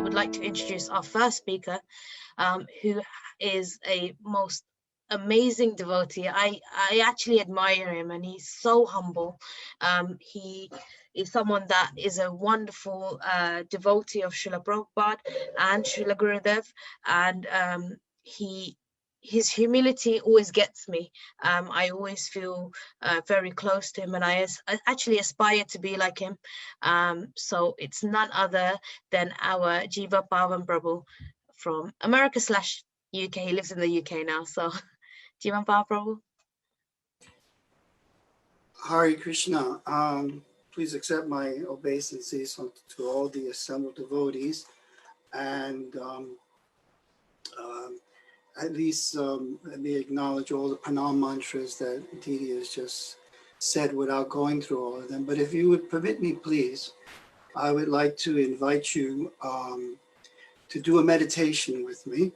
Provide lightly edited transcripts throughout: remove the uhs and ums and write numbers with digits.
would like to introduce our first speaker, who is a most amazing devotee. I actually admire him, and he's so humble. He is someone that is a wonderful devotee of Srila Prabhupada and Srila Gurudev, and his humility always gets me. I always feel very close to him, and I actually aspire to be like him. So it's none other than our Jiva Pavan Prabhu from America / UK. He lives in the UK now. So Jiva Pavan Prabhu. Hare Krishna. Please accept my obeisances to all the assembled devotees, and at least let me acknowledge all the pranam mantras that Didi has just said without going through all of them. But if you would permit me, please, I would like to invite you to do a meditation with me.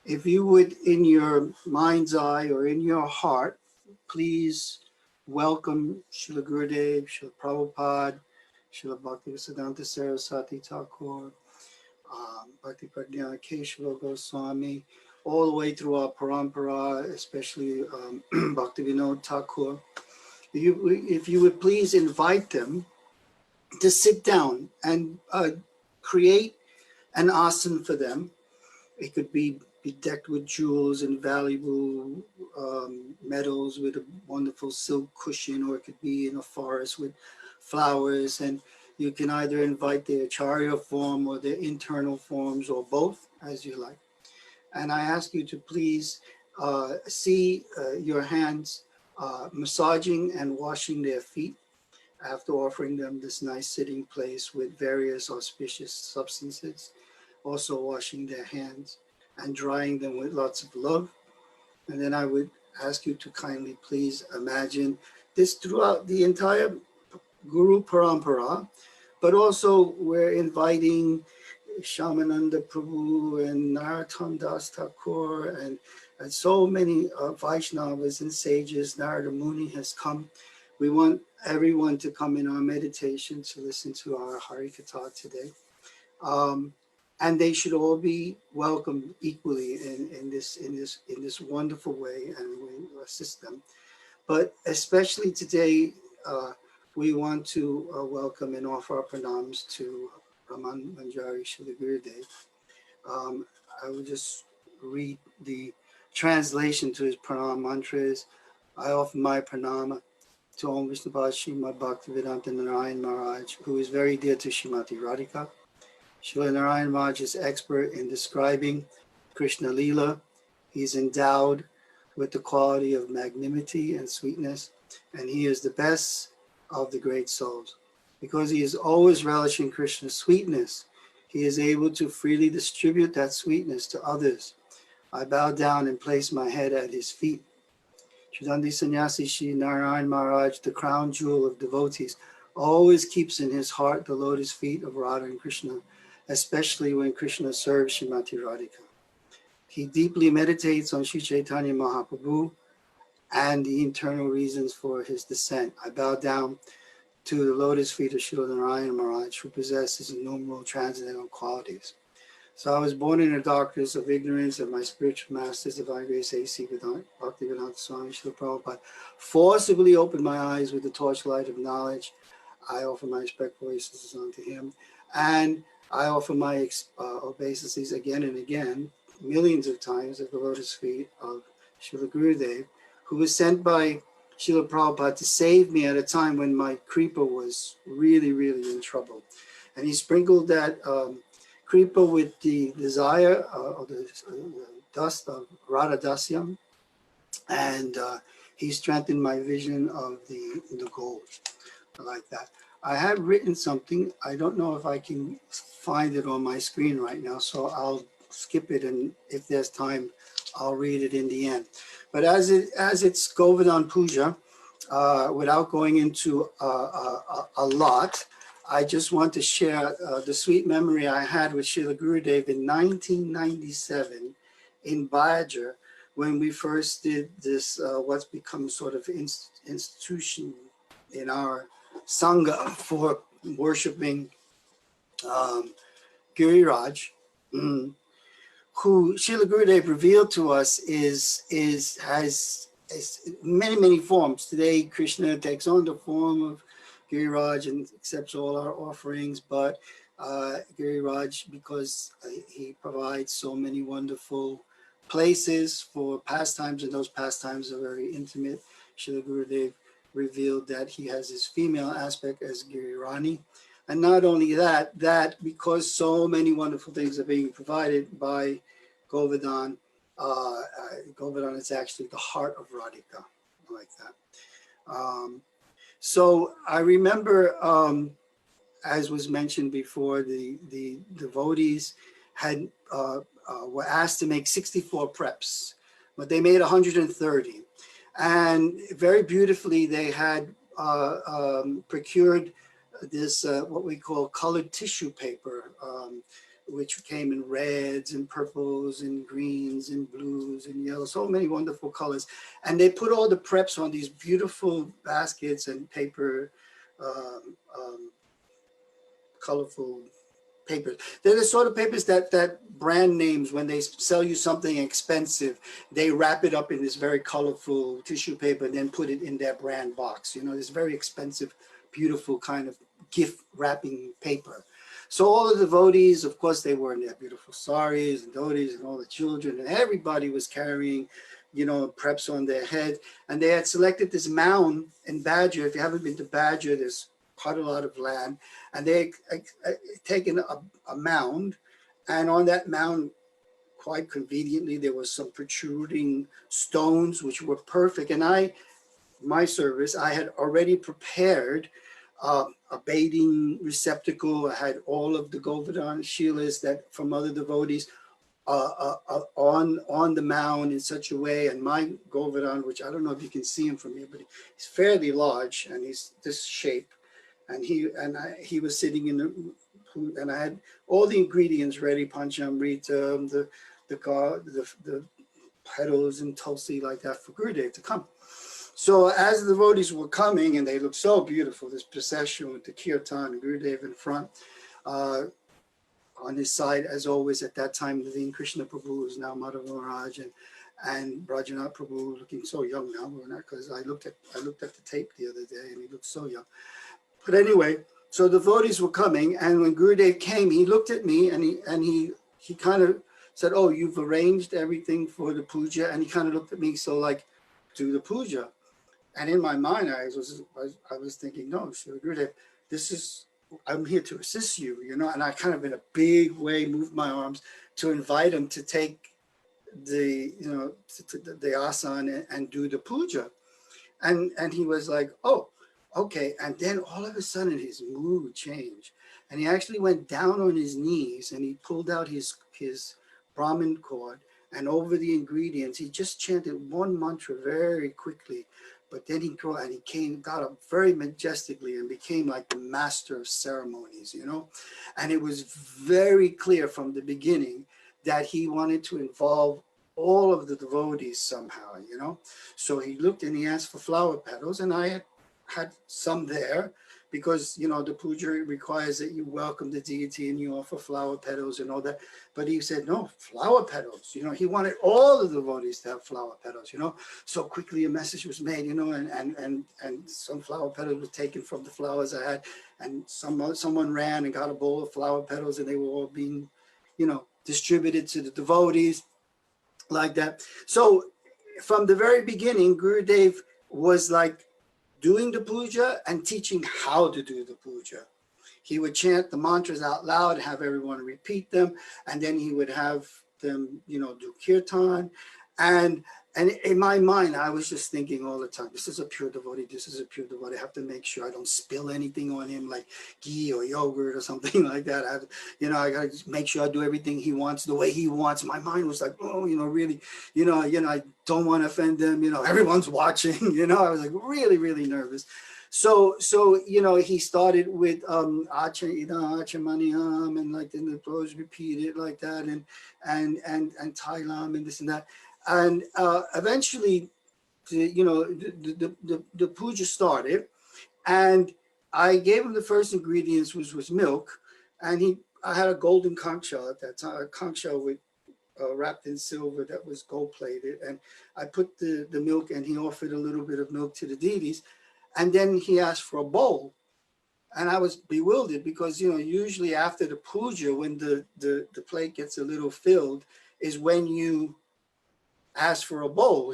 If you would, in your mind's eye or in your heart, please welcome Srila Gurudev, Srila Prabhupada, Srila Bhaktivedanta Saraswati Thakur, Bhakti Pradhyana Keshava Goswami, all the way through our parampara, especially Bhaktivinoda Thakur. If you would please invite them to sit down and create an asana for them. It could be decked with jewels and valuable metals with a wonderful silk cushion, or it could be in a forest with flowers, and you can either invite their acharya form or their internal forms, or both, as you like. And I ask you to please see your hands massaging and washing their feet after offering them this nice sitting place with various auspicious substances, also washing their hands and drying them with lots of love. And then I would ask you to kindly please imagine this throughout the entire Guru Parampara, but also we're inviting Shamananda Prabhu and Narottam Das Thakur and so many Vaishnavas and sages. Narada Muni has come. We want everyone to come in our meditation to listen to our Harikatha today. And they should all be welcomed equally in this wonderful way, and we assist them. But especially today, we want to welcome and offer our pranams to Raman Manjari Srila Gurudev. I will just read the translation to his pranam mantras. I offer my pranama to Om Vishnupad Srimad Bhaktivedanta Narayana Maharaj, who is very dear to Srimati Radhika. Srila Narayana Maharaj is expert in describing Krishna Lila. He's endowed with the quality of magnanimity and sweetness, and he is the best of the great souls. Because he is always relishing Krishna's sweetness, he is able to freely distribute that sweetness to others. I bow down and place my head at his feet. Sridhandi Sannyasi Shri Narayana Maharaj, the crown jewel of devotees, always keeps in his heart the lotus feet of Radha and Krishna, especially when Krishna serves Srimati Radhika. He deeply meditates on Sri Chaitanya Mahaprabhu and the internal reasons for his descent. I bow down to the lotus feet of Srila Narayana Maharaj, who possesses innumerable transcendental qualities. So I was born in the darkness of ignorance, and my spiritual masters, Divine Grace A.C. Bhaktivedanta Swami Srila Prabhupada, forcibly opened my eyes with the torchlight of knowledge. I offer my respectful obeisances unto him, and I offer my obeisances again and again, millions of times, at the lotus feet of Srila Gurudev, who was sent by Srila Prabhupada to save me at a time when my kripa was really, really in trouble. And he sprinkled that kripa with the desire of the dust of Radha Dasyam, and he strengthened my vision of the gold. Like that. I have written something. I don't know if I can find it on my screen right now, so I'll skip it, and if there's time, I'll read it in the end. But as it's Govardhan Puja, without going into a lot, I just want to share the sweet memory I had with Srila Gurudev in 1997 in Bayajar, when we first did this, what's become sort of institution in our Sangha for worshiping Giriraj, who Srila Gurudev revealed to us has many forms. Today, Krishna takes on the form of Giriraj and accepts all our offerings, but Giriraj, because he provides so many wonderful places for pastimes, and those pastimes are very intimate. Srila Gurudev revealed that he has his female aspect as Girirani. And not only that, because so many wonderful things are being provided by Govardhan, Govardhan is actually the heart of Radhika, like that. So I remember, as was mentioned before, the devotees had were asked to make 64 preps, but they made 130. And very beautifully, they had procured this what we call colored tissue paper, which came in reds and purples and greens and blues and yellows, so many wonderful colors. And they put all the preps on these beautiful baskets and paper, colorful papers. They're the sort of papers that brand names, when they sell you something expensive, they wrap it up in this very colorful tissue paper and then put it in their brand box. You know, this very expensive, beautiful kind of gift wrapping paper. So all the devotees, of course, they were in their beautiful saris and dhotis, and all the children, and everybody was carrying, you know, preps on their head. And they had selected this mound in Badger. If you haven't been to Badger, there's quite a lot of land. And they taken a mound, and on that mound, quite conveniently, there was some protruding stones, which were perfect. And my service, I had already prepared a bathing receptacle. I had all of the Govardhan Shilas that from other devotees on the mound in such a way. And my Govardhan, which I don't know if you can see him from here, but he's fairly large, and he's this shape. And he was sitting in the, and I had all the ingredients ready: Panchamrita, the petals and tulsi, like that, for Gurudev to come. So as the devotees were coming, and they looked so beautiful, this procession with the kirtan, Gurudev in front, on his side, as always, at that time, Naveen Krishna Prabhu, is now Madhava Maharaj, and Rajanath Prabhu, looking so young now, because I looked at the tape the other day, and he looked so young. But anyway, so the devotees were coming, and when Gurudev came, he looked at me, and he kind of said, "Oh, you've arranged everything for the puja," and he kind of looked at me, so like, do the puja. And in my mind, I was thinking, no, Srila Gurudev, I'm here to assist you, you know. And I kind of, in a big way, moved my arms to invite him to take the, you know, the asana and do the puja. And he was like, oh, okay. And then all of a sudden, his mood changed, and he actually went down on his knees, and he pulled out his Brahmin cord, and over the ingredients, he just chanted one mantra very quickly. But then he got up very majestically and became like the master of ceremonies, you know. And it was very clear from the beginning that he wanted to involve all of the devotees somehow, you know. So he looked and he asked for flower petals, and I had some there, because, you know, the puja requires that you welcome the deity and you offer flower petals and all that. But he said, no, flower petals. You know, he wanted all the devotees to have flower petals, you know. So quickly a message was made, you know, and some flower petals were taken from the flowers I had, and someone ran and got a bowl of flower petals, and they were all being, you know, distributed to the devotees like that. So from the very beginning, Gurudev was like doing the puja and teaching how to do the puja. He would chant the mantras out loud, have everyone repeat them, and then he would have them, you know, do kirtan. And in my mind, I was just thinking all the time, this is a pure devotee, this is a pure devotee. I have to make sure I don't spill anything on him, like ghee or yogurt or something like that. I got to make sure I do everything he wants the way he wants. My mind was like, oh, you know, really, you know, I don't want to offend them. You know, everyone's watching. You know, I was like really, really nervous. So you know, he started with acha ida acha maniyam, and like then the pros repeated like that, and tailam and this and that. And eventually, you know, the puja started, and I gave him the first ingredients, which was milk. And I had a golden conch shell at that time, a conch shell with wrapped in silver that was gold plated. And I put the milk, and he offered a little bit of milk to the deities. And then he asked for a bowl. And I was bewildered because, usually after the puja, when the plate gets a little filled, is when you ask for a bowl,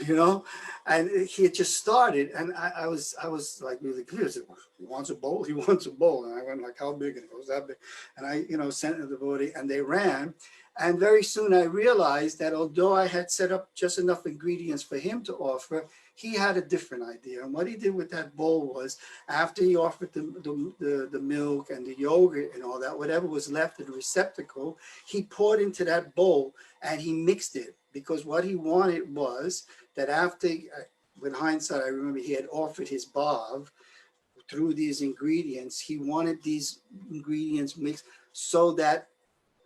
and he had just started, and I was like really confused. He wants a bowl. He wants a bowl, and I went like, how big? And it goes that big, and I sent the devotee, and they ran, and very soon I realized that although I had set up just enough ingredients for him to offer, he had a different idea. And what he did with that bowl was, after he offered the milk and the yogurt and all that, whatever was left in the receptacle, he poured into that bowl and he mixed it, because what he wanted was that after, with hindsight, I remember he had offered his bhav through these ingredients. He wanted these ingredients mixed so that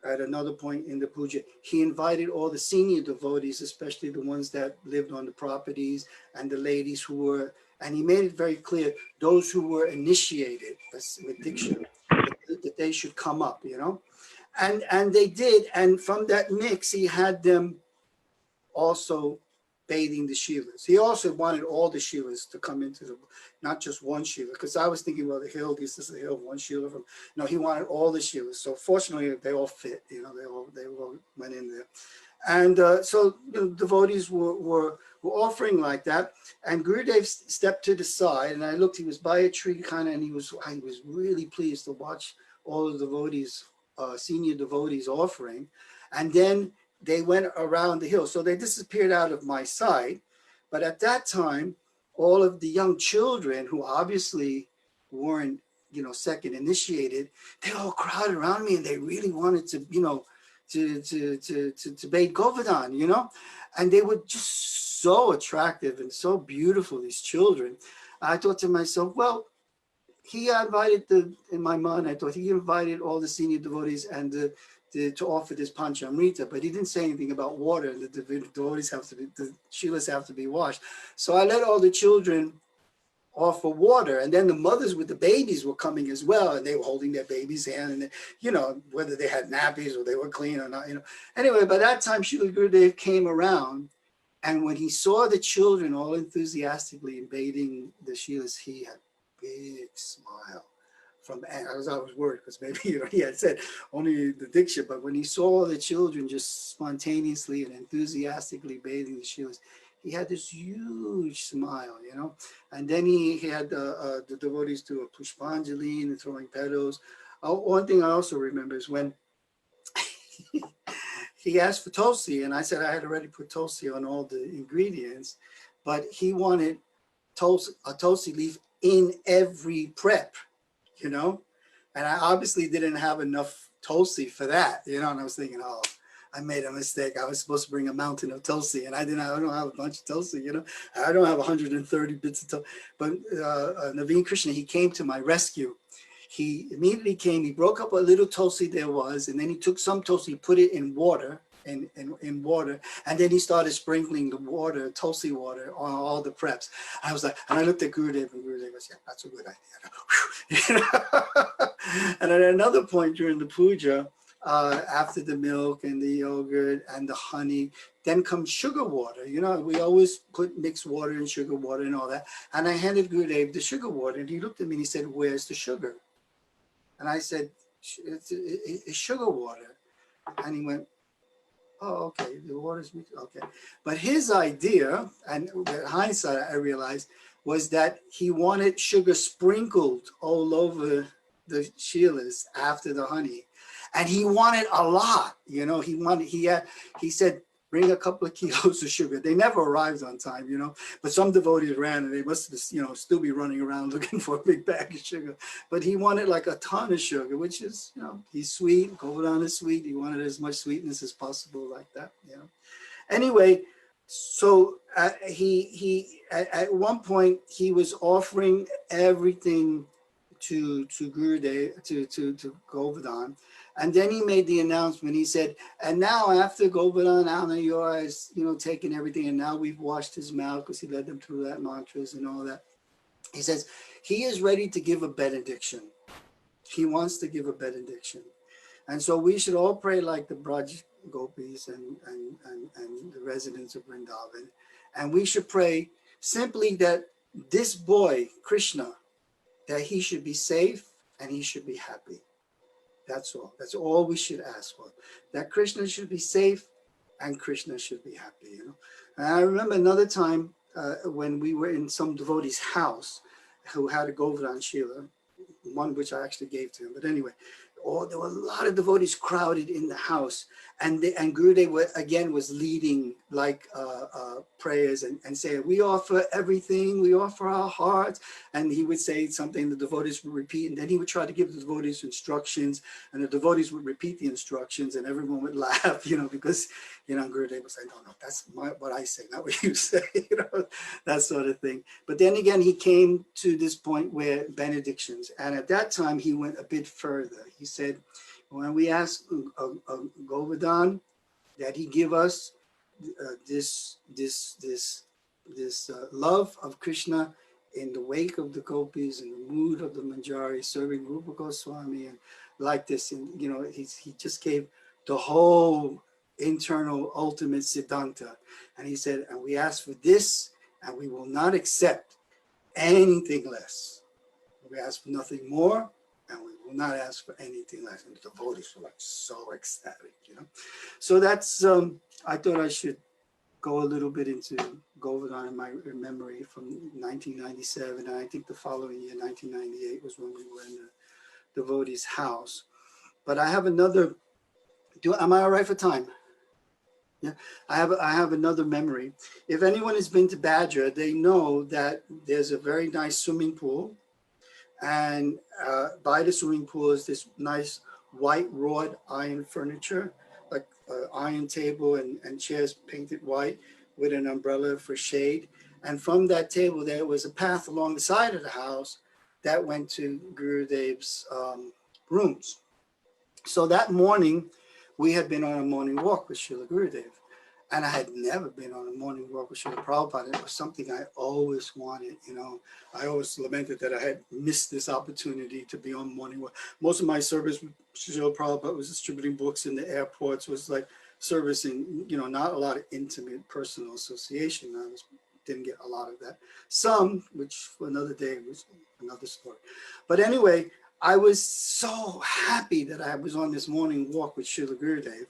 at another point in the puja, he invited all the senior devotees, especially the ones that lived on the properties, and the ladies who were, and he made it very clear, those who were initiated with Diksha, that they should come up, and they did. And from that mix, he had them also bathing the Shilas. He also wanted all the Shilas to come into not just one Shila, because I was thinking, well, this is the hill, one Shila from. No, he wanted all the Shilas. So fortunately, they all fit. They all went in there, and so devotees were offering like that. And Gurudev stepped to the side, and I looked. He was by a tree, kind of, and I was really pleased to watch all the devotees, senior devotees, offering, and then they went around the hill. So they disappeared out of my sight. But at that time, all of the young children who obviously weren't, second initiated, they all crowded around me, and they really wanted to, to bathe Govardhan, and they were just so attractive and so beautiful, these children. I thought to myself, well, he invited in my mind, I thought he invited all the senior devotees and to offer this panchamrita, but he didn't say anything about water. The devotees the Shilas have to be washed. So I let all the children offer water, and then the mothers with the babies were coming as well, and they were holding their baby's hand, and whether they had nappies or they were clean or not, Anyway, by that time, Srila Gurudev came around, and when he saw the children all enthusiastically bathing the Shilas, he had a big smile. I was worried because maybe he had said only the Diksha, but when he saw the children just spontaneously and enthusiastically bathing the Shilas, he had this huge smile, And then he had the devotees do a pushpanjali and throwing petals. One thing I also remember is when he asked for tulsi, and I said I had already put tulsi on all the ingredients, but he wanted a tulsi leaf in every prep. And I obviously didn't have enough tulsi for that, and I was thinking, oh, I made a mistake. I was supposed to bring a mountain of tulsi, and I don't have a bunch of tulsi, I don't have 130 bits of tulsi. But Naveen Krishna, he came to my rescue. He immediately came, he broke up a little tulsi there was, and then he took some tulsi, put it in water, in water, and then he started sprinkling the water, tulsi water, on all the preps. I was like, and I looked at Gurudev, and Gurudev goes, yeah, that's a good idea. And at another point during the puja, after the milk and the yogurt and the honey, then comes sugar water. We always put mixed water and sugar water and all that. And I handed Gurudev the sugar water, and he looked at me and he said, where's the sugar? And I said, it's sugar water. And he went, oh, okay, the water's mixed, okay. But his idea, and with hindsight I realized, was that he wanted sugar sprinkled all over the Shilas after the honey. And he wanted a lot, he said, bring a couple of kilos of sugar. They never arrived on time, but some devotees ran, and they must have, still be running around looking for a big bag of sugar. But he wanted like a ton of sugar, which is, he's sweet, Govardhan is sweet. He wanted as much sweetness as possible like that, Anyway, so he at one point, he was offering everything to Gurudev, to Govardhan. And then he made the announcement. He said, and now after Govardhan Anayura has, taken everything, and now we've washed his mouth because he led them through that mantras and all that. He says, he is ready to give a benediction. He wants to give a benediction. And so we should all pray like the Braj Gopis and the residents of Vrindavan. And we should pray simply that this boy, Krishna, that he should be safe and he should be happy. That's all. That's all we should ask for. That Krishna should be safe and Krishna should be happy. You know. And I remember another time when we were in some devotee's house who had a Govardhan Shila, one which I actually gave to him. But anyway, there were a lot of devotees crowded in the house, and Gurudeva again was leading like prayers and saying, we offer everything, we offer our hearts. And he would say something, the devotees would repeat, and then he would try to give the devotees instructions, and the devotees would repeat the instructions, and everyone would laugh, you know, because, you know, Gurudeva would say, no, that's what I say, not what you say, you know, that sort of thing. But then again, he came to this point where benedictions, and at that time he went a bit further. He said, when we ask Govardhan that he give us this love of Krishna in the wake of the gopis, in the mood of the Manjari, serving Rupa Goswami, and like this, and you know, he just gave the whole internal ultimate Siddhanta, and he said, and we ask for this, and we will not accept anything less. We ask for nothing more, and we will not ask for anything less. And the devotees were like so ecstatic, you know. So that's, I thought I should go a little bit into Govardhan in my memory from 1997. And I think the following year, 1998, was when we were in the devotee's house. But I have another, am I all right for time? Yeah, I have another memory. If anyone has been to Badger, they know that there's a very nice swimming pool. And by the swimming pool is this nice white wrought iron furniture, like iron table and chairs painted white with an umbrella for shade. And from that table, there was a path along the side of the house that went to Gurudev's rooms. So that morning, we had been on a morning walk with Srila Gurudev. And I had never been on a morning walk with Srila Prabhupada. It was something I always wanted, you know. I always lamented that I had missed this opportunity to be on morning walk. Most of my service with Srila Prabhupada was distributing books in the airports, was like servicing, you know, not a lot of intimate personal association. I didn't get a lot of that. Some, which for another day was another story. But anyway, I was so happy that I was on this morning walk with Srila Gurudev,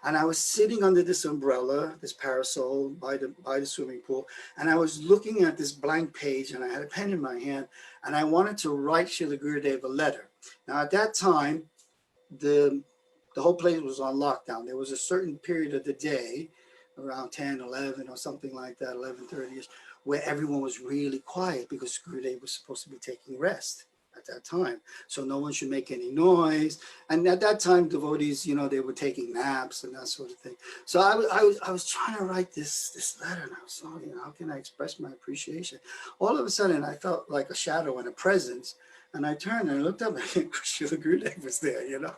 and I was sitting under this umbrella, this parasol by the swimming pool, and I was looking at this blank page, and I had a pen in my hand, and I wanted to write Srila Gurudev a letter. Now at that time, the whole place was on lockdown. There was a certain period of the day, around 10, 11 or something like that, 11:30ish, where everyone was really quiet because Gurudev was supposed to be taking rest at that time. So no one should make any noise. And at that time, devotees, you know, they were taking naps and that sort of thing. So I was trying to write this letter, and I was thought, you know, how can I express my appreciation? All of a sudden, I felt like a shadow and a presence. And I turned and I looked up, and Srila Gurudev was there, you know.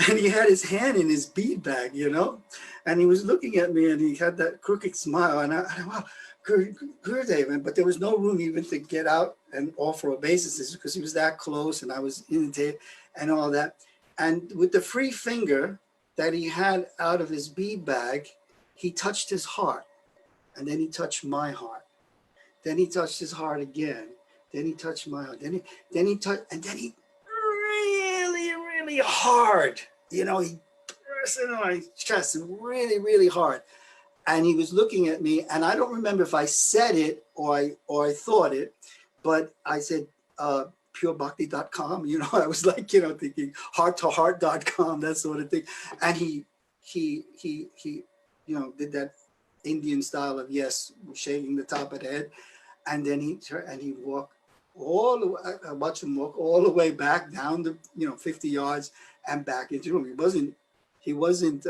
And he had his hand in his bead bag, you know. And he was looking at me, and he had that crooked smile. And I wow, Gurudev, but there was no room even to get out and offer obeisances because he was that close, and I was in the and all that. And with the free finger that he had out of his bead bag, he touched his heart, and then he touched my heart. Then he touched his heart again. Then he touched my heart. Then he touched, and then he really hard, you know, he pressed it on my chest and really hard. And he was looking at me, and I don't remember if I said it or I thought it, but I said, PureBhakti.com, you know, I was like, you know, thinking heart-to-heart.com, that sort of thing. And he you know, did that Indian style of, yes, shaking the top of the head. And then he walked all the way, I watched him walk all the way back down the, you know, 50 yards and back into the room. He wasn't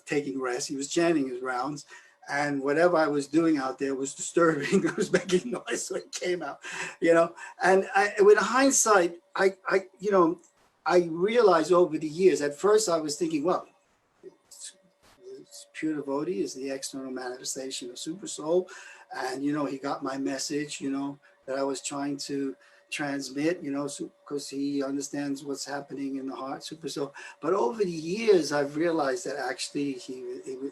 taking rest. He was chanting his rounds, and whatever I was doing out there was disturbing. I was making noise, so it came out, you know. And with hindsight, I you know, I realized over the years. At first, I was thinking, well, pure devotee is the external manifestation of Super Soul, and you know, he got my message, you know, that I was trying to transmit, you know, because he understands what's happening in the heart, super so. But over the years, I've realized that actually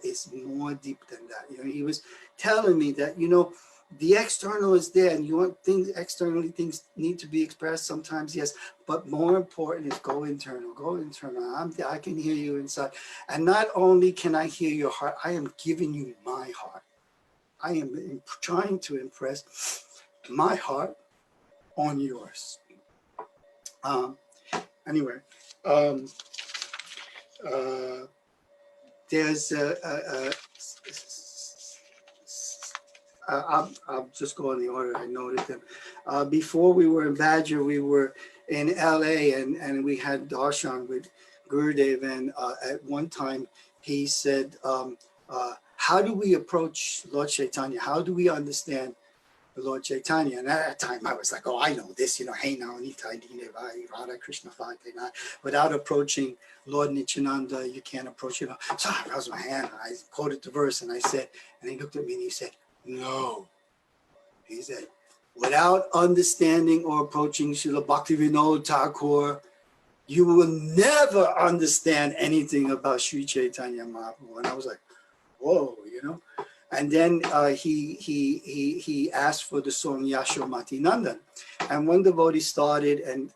it's more deep than that. You know, he was telling me that, you know, the external is there, and you want things externally, things need to be expressed sometimes, yes, but more important is go internal, go internal. I can hear you inside. And not only can I hear your heart, I am giving you my heart. I am trying to impress my heart on yours. Anyway, there's I'll just go in the order I noted them. Before we were in Badger, we were in LA, and we had darshan with Gurudev, and at one time he said, how do we approach Lord Chaitanya? How do we understand the Lord Chaitanya? And at that time I was like, oh, I know this, you know, hey now, Radha Krishna, without approaching Lord Nityananda, you can't approach it. So I raised my hand, I quoted the verse, and I said, and he looked at me and he said, no. He said, without understanding or approaching Srila Bhaktivinoda Thakur, you will never understand anything about Sri Chaitanya Mahaprabhu. And I was like, whoa, you know. And then he asked for the song Yashomati Nandan. And one devotee started, and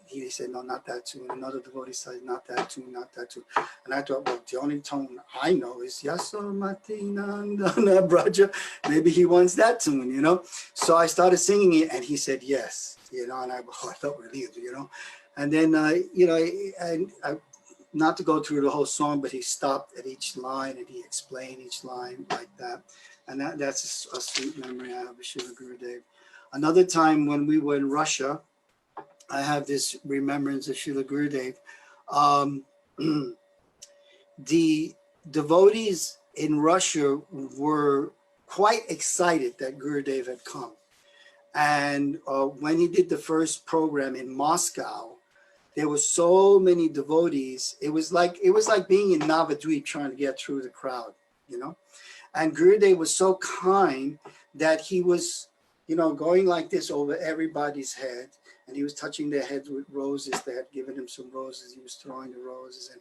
he said, no, not that tune. Another devotee said, not that tune, not that tune. And I thought, well, the only tone I know is Yasomati Nandana Braja. Maybe he wants that tune, you know. So I started singing it, and he said yes, you know. And I felt relieved, you know. And then, you know, and not to go through the whole song, but he stopped at each line and he explained each line like that. And that's a sweet memory I have of Srila Gurudev. Another time when we were in Russia, I have this remembrance of Srila Gurudev. The devotees in Russia were quite excited that Gurudev had come. And when he did the first program in Moscow, there were so many devotees. It was like being in Navadvip trying to get through the crowd, you know. And Gurudev was so kind that he was, you know, going like this over everybody's head, and he was touching their heads with roses. They had given him some roses. He was throwing the roses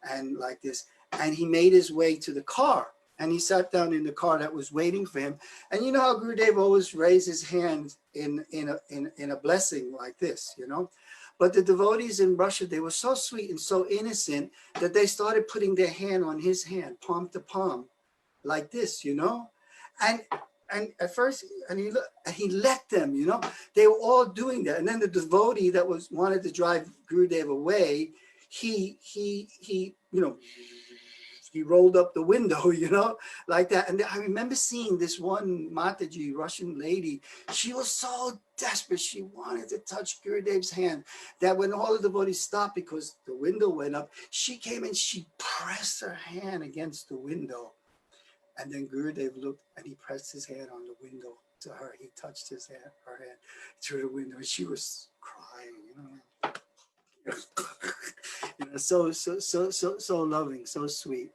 and like this. And he made his way to the car, and he sat down in the car that was waiting for him. And you know how Gurudev always raised his hand in a blessing like this, you know. But the devotees in Russia, they were so sweet and so innocent that they started putting their hand on his hand, palm to palm, like this, you know. And at first, and he let them, you know. They were all doing that. And then the devotee that wanted to drive Gurudev away, he you know, he rolled up the window, you know, like that. And I remember seeing this one Mataji, Russian lady. She was so desperate. She wanted to touch Gurudev's hand that when all the devotees stopped because the window went up, she came and she pressed her hand against the window. And then Gurudev looked and he pressed his hand on the window to her. He touched her hand through the window. And she was crying, you know. You know, so loving, so sweet.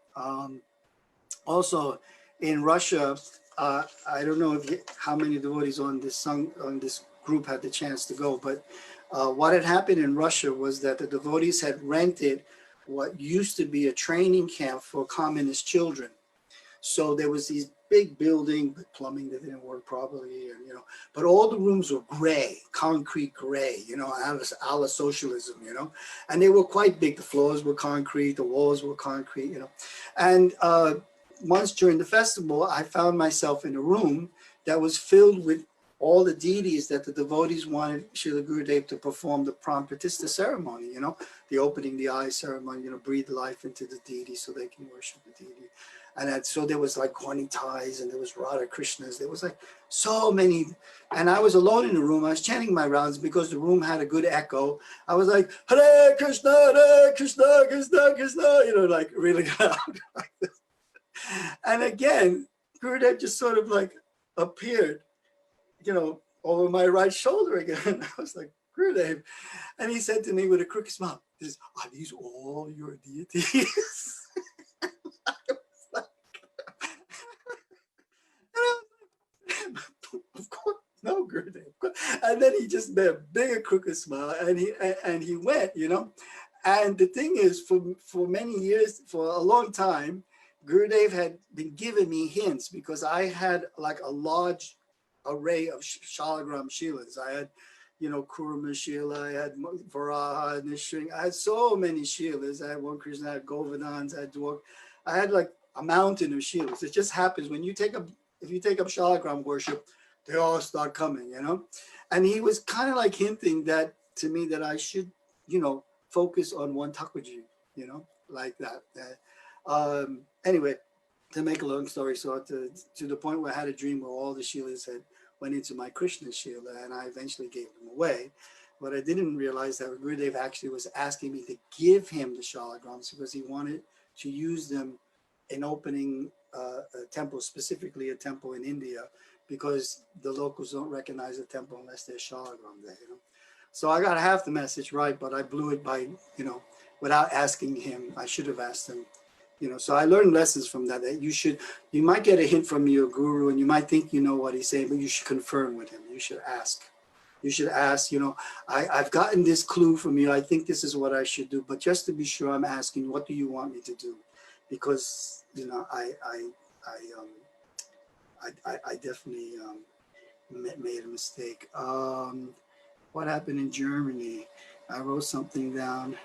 Also, in Russia, I don't know how many devotees on this group had the chance to go, but what had happened in Russia was that the devotees had rented what used to be a training camp for communist children. So there was these big building, but plumbing that didn't work properly, and you know, but all the rooms were gray, concrete gray, you know, a la socialism, you know, and they were quite big. The floors were concrete, the walls were concrete, you know, and once during the festival, I found myself in a room that was filled with all the deities that the devotees wanted Srila Gurudev to perform the Pran Pratishtha ceremony, you know, the opening the eyes ceremony, you know, breathe life into the deity so they can worship the deity. And so there was like Gaunitais, and there was Radha Krishnas. There was like so many. And I was alone in the room. I was chanting my rounds because the room had a good echo. I was like, Hare Krishna, Krishna, Krishna, you know, like really loud. Like this. And again, Gurudev just sort of like appeared, you know, over my right shoulder again. I was like, Gurudev. And he said to me with a crooked smile, are these all your deities? Of course, no, Gurudev. And then he just made a bigger crooked smile, and he went, you know. And the thing is, for many years, for a long time, Gurudev had been giving me hints because I had like a large array of Shalagram Shilas. I had, you know, Kurma Shila, I had Varaha, Nishring. I had so many Shilas. I had one Krishna, I had Govardhans, I had Dwarf. I had like a mountain of Shilas. It just happens when you take up, if you take up Shalagram worship, they all start coming, you know. And he was kind of like hinting that to me that I should, you know, focus on one Thakurji, you know, like that. Anyway, to make a long story short, to the point where I had a dream where all the Shilas had went into my Krishna Shila, and I eventually gave them away. But I didn't realize that Gurudev actually was asking me to give him the Shalagrams because he wanted to use them in opening a temple, specifically a temple in India, because the locals don't recognize a temple unless there's Shalagram there, you know. So I got half the message right, but I blew it by, you know, without asking him. I should have asked him, you know. So I learned lessons from that, that you might get a hint from your guru and you might think you know what he's saying, but you should confirm with him. You should ask. You should ask, you know, I've gotten this clue from you. I think this is what I should do. But just to be sure, I'm asking, what do you want me to do? Because, you know, I definitely made a mistake. What happened in Germany? I wrote something down.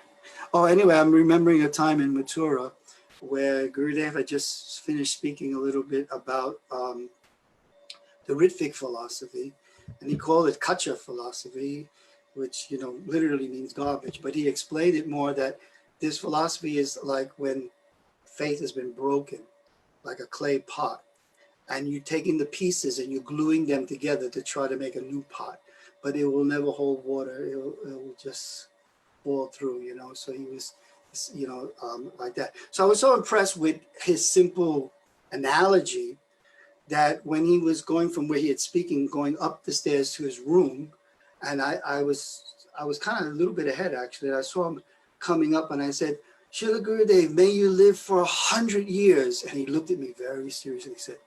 Oh, anyway, I'm remembering a time in Mathura where Gurudev had just finished speaking a little bit about the Ritvik philosophy, and he called it Kacha philosophy, which, you know, literally means garbage. But he explained it more that this philosophy is like when faith has been broken, like a clay pot, and you're taking the pieces and you're gluing them together to try to make a new pot. But it will never hold water. It will just fall through, you know. So he was, you know, like that. So I was so impressed with his simple analogy that when he was going from where he had speaking, going up the stairs to his room, and I was kind of a little bit ahead actually. I saw him coming up, and I said, "Srila Gurudev, may you live for 100 years." And he looked at me very seriously. He said,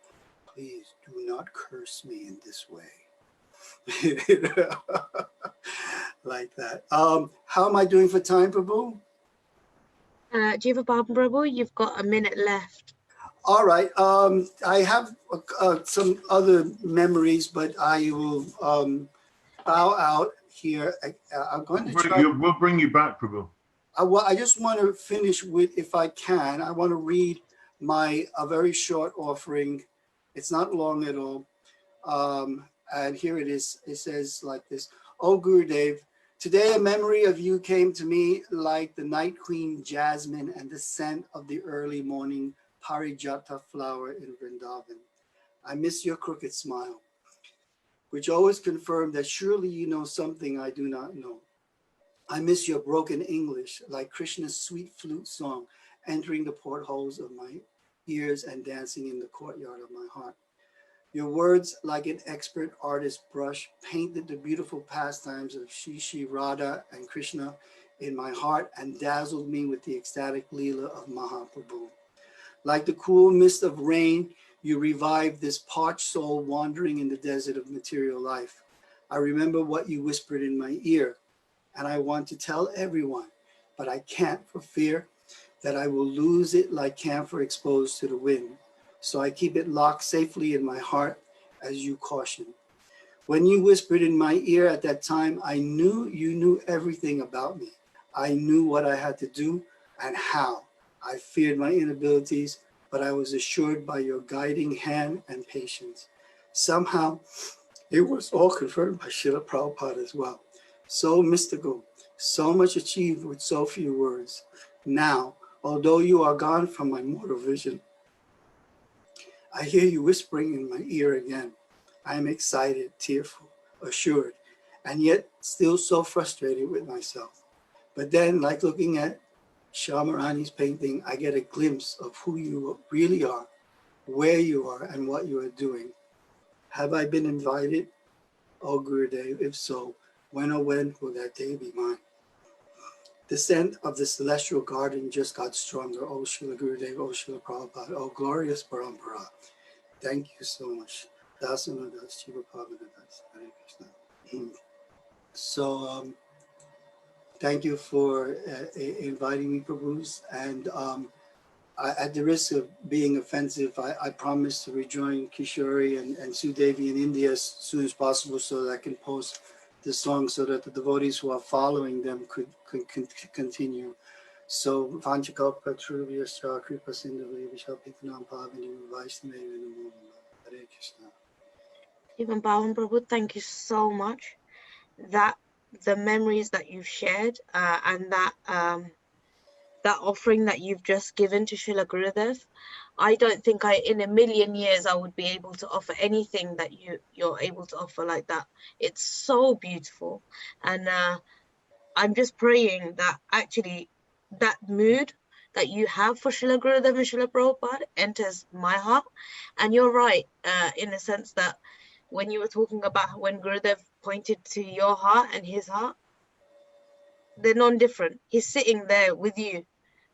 "Please do not curse me in this way." Like that. How am I doing for time, Prabhu? Jiva Prabhu, you've got a minute left. All right. I have some other memories, but I will bow out here. I'm going to try. We'll bring you back, Prabhu. I just want to finish with, if I can, I want to read a very short offering. It's not long at all. And here it is. It says like this. Oh, Gurudev, today a memory of you came to me like the night queen jasmine and the scent of the early morning Parijata flower in Vrindavan. I miss your crooked smile, which always confirmed that surely you know something I do not know. I miss your broken English, like Krishna's sweet flute song entering the portholes of my ears and dancing in the courtyard of my heart. Your words, like an expert artist's brush, painted the beautiful pastimes of Shri Radha and Krishna in my heart and dazzled me with the ecstatic Leela of Mahaprabhu. Like the cool mist of rain, you revived this parched soul wandering in the desert of material life. I remember what you whispered in my ear, and I want to tell everyone, but I can't for fear that I will lose it like camphor exposed to the wind. So I keep it locked safely in my heart as you caution. When you whispered in my ear at that time, I knew you knew everything about me. I knew what I had to do and how. I feared my inabilities, but I was assured by your guiding hand and patience. Somehow, it was all confirmed by Srila Prabhupada as well. So mystical, so much achieved with so few words. Now, although you are gone from my mortal vision, I hear you whispering in my ear again. I am excited, tearful, assured, and yet still so frustrated with myself. But then, like looking at Shamarani's painting, I get a glimpse of who you really are, where you are, and what you are doing. Have I been invited? Oh, Gurudev, if so, when will that day be mine? The scent of the celestial garden just got stronger. Oh, Srila Gurudev, oh, Srila Prabhupada, oh, glorious Parampara. Thank you so much. Dasana Das, Jiva Pavana Das, Hare Krishna. So thank you for inviting me, Prabhus. And at the risk of being offensive, I promise to rejoin Kishori and Sudevi in India as soon as possible so that I can post the song so that the devotees who are following them could continue. So, Vanchakalpa Truviyascha Kripa Sindhu Vishalpitanam Pavani Vaishnava Namo Namaha. Hare Krishna. Even Bhavan Prabhu, thank you so much. That the memories that you've shared and that offering that you've just given to Srila Gurudev, I don't think in a million years I would be able to offer anything that you're able to offer like that. It's so beautiful, and I'm just praying that actually that mood that you have for Srila Gurudev and Srila Prabhupada enters my heart. And you're right, in a sense that when you were talking about when Gurudev pointed to your heart and his heart, they're non-different. He's sitting there with you,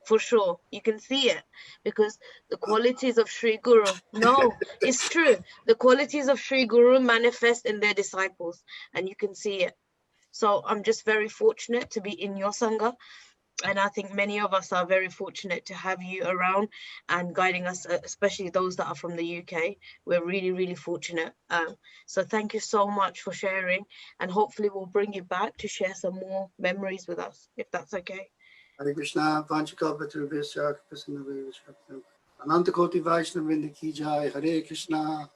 for sure. You can see it because the qualities of Sri Guru, no, it's true. The qualities of Sri Guru manifest in their disciples, and you can see it. So I'm just very fortunate to be in your Sangha. And I think many of us are very fortunate to have you around and guiding us, especially those that are from the UK. We're really, really fortunate. So thank you so much for sharing. And hopefully we'll bring you back to share some more memories with us, if that's okay. Hare Krishna, Vanchakalpa Truviyascha Kripa Sindhu Vishalpitanam. Ananta Koti Vaishnava Vrinda Ki Jai. Hare Krishna.